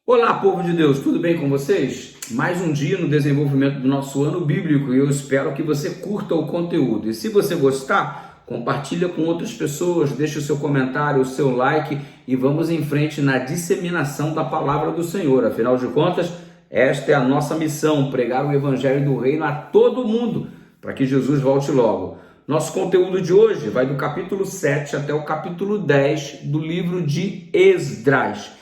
Olá, povo de Deus, tudo bem com vocês? Mais um dia no desenvolvimento do nosso ano bíblico e eu espero que você curta o conteúdo. E se você gostar, compartilha com outras pessoas, deixa o seu comentário, o seu like e vamos em frente na disseminação da palavra do Senhor. Afinal de contas, esta é a nossa missão, pregar o evangelho do reino a todo mundo, para que Jesus volte logo. Nosso conteúdo de hoje vai do capítulo 7 até o capítulo 10 do livro de Esdras.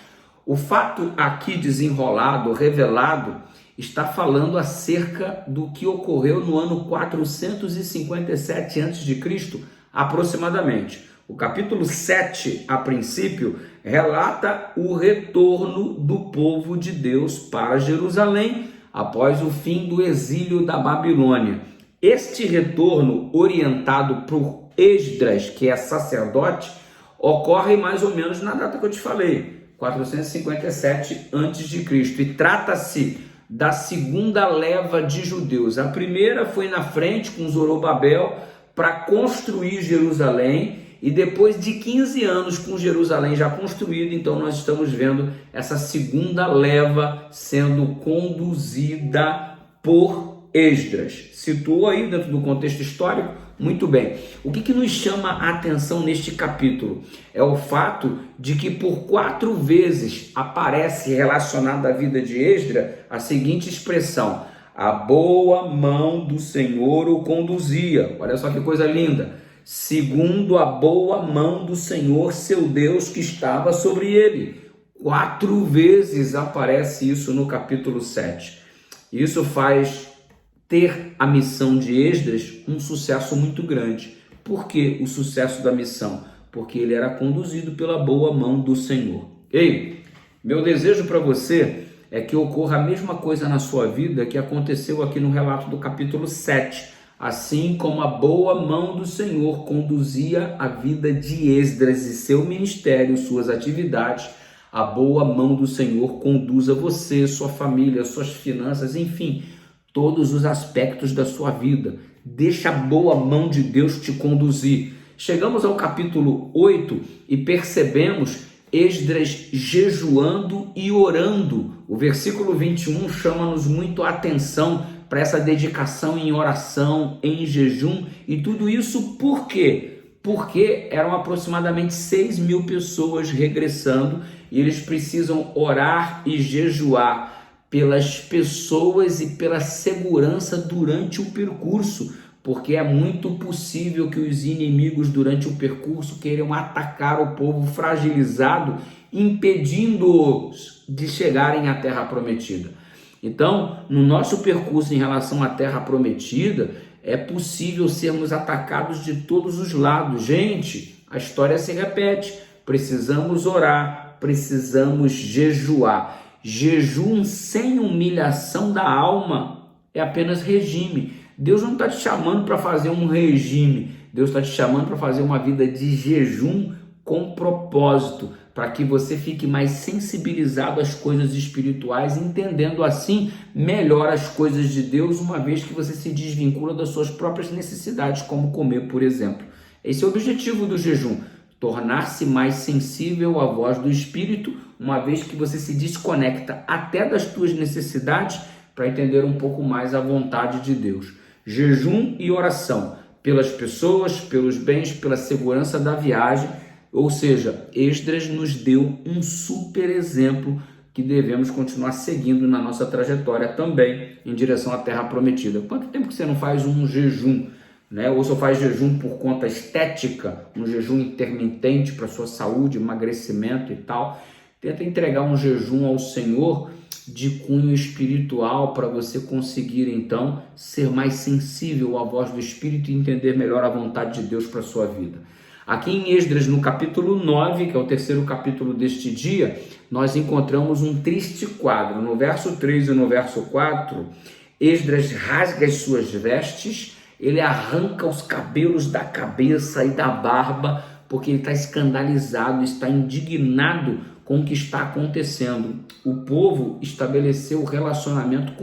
O fato aqui desenrolado, revelado, está falando acerca do que ocorreu no ano 457 a.C., aproximadamente. O capítulo 7, a princípio, relata o retorno do povo de Deus para Jerusalém após o fim do exílio da Babilônia. Este retorno, orientado por Esdras, que é sacerdote, ocorre mais ou menos na data que eu te falei, 457 a.C. e trata-se da segunda leva de judeus. A primeira foi na frente com Zorobabel para construir Jerusalém e depois de 15 anos com Jerusalém já construída, então nós estamos vendo essa segunda leva sendo conduzida por Esdras. Situou aí dentro do contexto histórico? Muito bem. O que nos chama a atenção neste capítulo é o fato de que por 4 vezes aparece relacionada à vida de Esdras a seguinte expressão: a boa mão do Senhor o conduzia. Olha só que coisa linda. Segundo a boa mão do Senhor, seu Deus, que estava sobre ele. 4 vezes aparece isso no capítulo 7. Isso faz ter a missão de Esdras um sucesso muito grande. Por que o sucesso da missão? Porque ele era conduzido pela boa mão do Senhor. Ei, meu desejo para você é que ocorra a mesma coisa na sua vida que aconteceu aqui no relato do capítulo 7. Assim como a boa mão do Senhor conduzia a vida de Esdras e seu ministério, suas atividades, a boa mão do Senhor conduza você, sua família, suas finanças, enfim, todos os aspectos da sua vida. Deixa a boa mão de Deus te conduzir. Chegamos ao capítulo 8 e percebemos Esdras jejuando e orando. O versículo 21 chama-nos muito a atenção para essa dedicação em oração, em jejum, e tudo isso por quê? Porque eram aproximadamente 6.000 pessoas regressando e eles precisam orar e jejuar pelas pessoas e pela segurança durante o percurso, porque é muito possível que os inimigos durante o percurso queiram atacar o povo fragilizado, impedindo-os de chegarem à terra prometida. Então, no nosso percurso em relação à terra prometida, é possível sermos atacados de todos os lados. Gente, a história se repete. Precisamos orar, precisamos jejuar. Jejum sem humilhação da alma é apenas regime. Deus não está te chamando para fazer um regime. Deus está te chamando para fazer uma vida de jejum com propósito, para que você fique mais sensibilizado às coisas espirituais, entendendo assim melhor as coisas de Deus, uma vez que você se desvincula das suas próprias necessidades, como comer, por exemplo. Esse é o objetivo do jejum. Tornar-se mais sensível à voz do Espírito, uma vez que você se desconecta até das tuas necessidades para entender um pouco mais a vontade de Deus. Jejum e oração pelas pessoas, pelos bens, pela segurança da viagem, ou seja, Esdras nos deu um super exemplo que devemos continuar seguindo na nossa trajetória também em direção à Terra Prometida. Quanto tempo que você não faz um jejum? Ou só faz jejum por conta estética, um jejum intermitente para sua saúde, emagrecimento e tal. Tenta entregar um jejum ao Senhor de cunho espiritual para você conseguir então ser mais sensível à voz do Espírito e entender melhor a vontade de Deus para a sua vida. Aqui em Esdras, no capítulo 9, que é o terceiro capítulo deste dia, nós encontramos um triste quadro. No verso 3 e no verso 4, Esdras rasga as suas vestes, ele arranca os cabelos da cabeça e da barba, porque ele está escandalizado, está indignado com o que está acontecendo. O povo estabeleceu relacionamentos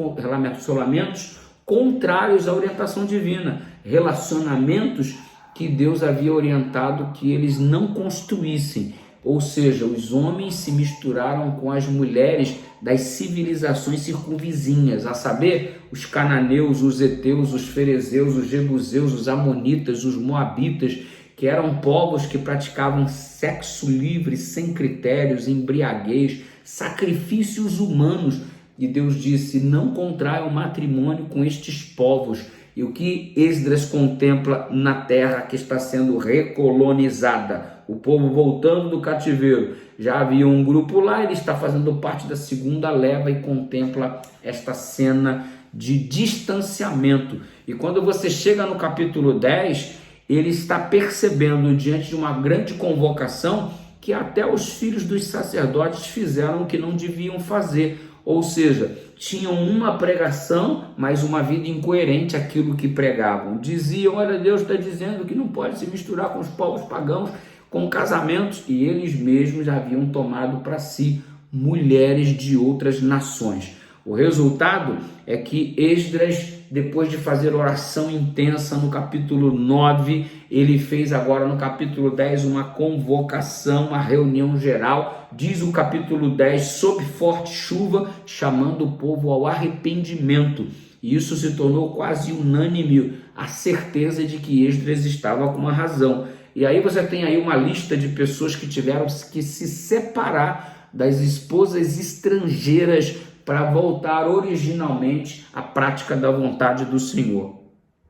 contrários à orientação divina, relacionamentos que Deus havia orientado que eles não construíssem. ou seja, os homens se misturaram com as mulheres das civilizações circunvizinhas, a saber, os cananeus, os heteus, os ferezeus, os jebuseus, os amonitas, os moabitas, que eram povos que praticavam sexo livre, sem critérios, embriaguez, sacrifícios humanos. E Deus disse: não contraiam matrimônio com estes povos. E o que Esdras contempla na terra que está sendo recolonizada, o povo voltando do cativeiro, já havia um grupo lá, ele está fazendo parte da segunda leva e contempla esta cena de distanciamento. E quando você chega no capítulo 10, ele está percebendo, diante de uma grande convocação, que até os filhos dos sacerdotes fizeram o que não deviam fazer. Ou seja, tinham uma pregação, mas uma vida incoerente àquilo que pregavam. Diziam: olha, Deus está dizendo que não pode se misturar com os povos pagãos, com casamentos, e eles mesmos haviam tomado para si mulheres de outras nações. O resultado é que Esdras, depois de fazer oração intensa no capítulo 9, ele fez agora no capítulo 10 uma convocação, uma reunião geral, diz o capítulo 10, sob forte chuva, chamando o povo ao arrependimento. E isso se tornou quase unânime, a certeza de que Esdras estava com uma razão. E aí você tem aí uma lista de pessoas que tiveram que se separar das esposas estrangeiras para voltar originalmente à prática da vontade do Senhor.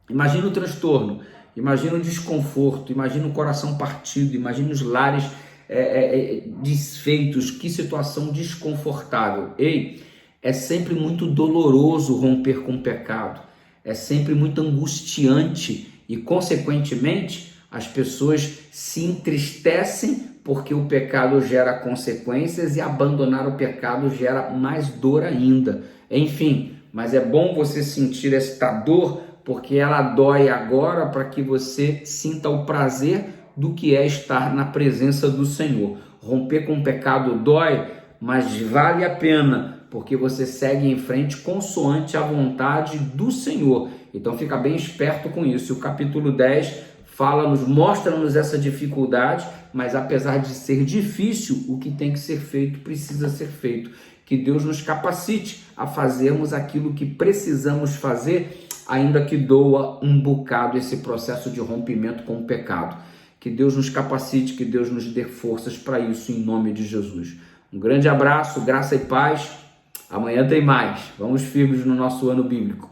Imagina o transtorno, imagina o desconforto, imagina o coração partido, imagina os lares desfeitos, que situação desconfortável. Ei, é sempre muito doloroso romper com o pecado, é sempre muito angustiante e, consequentemente, as pessoas se entristecem porque o pecado gera consequências e abandonar o pecado gera mais dor ainda. Enfim, mas é bom você sentir esta dor, porque ela dói agora para que você sinta o prazer do que é estar na presença do Senhor. Romper com o pecado dói, mas vale a pena, porque você segue em frente consoante a vontade do Senhor. Então fica bem esperto com isso. O capítulo 10 fala-nos, mostra-nos essa dificuldade, mas apesar de ser difícil, o que tem que ser feito precisa ser feito. Que Deus nos capacite a fazermos aquilo que precisamos fazer, ainda que doa um bocado esse processo de rompimento com o pecado. Que Deus nos capacite, que Deus nos dê forças para isso, em nome de Jesus. Um grande abraço, graça e paz. Amanhã tem mais. Vamos firmes no nosso ano bíblico.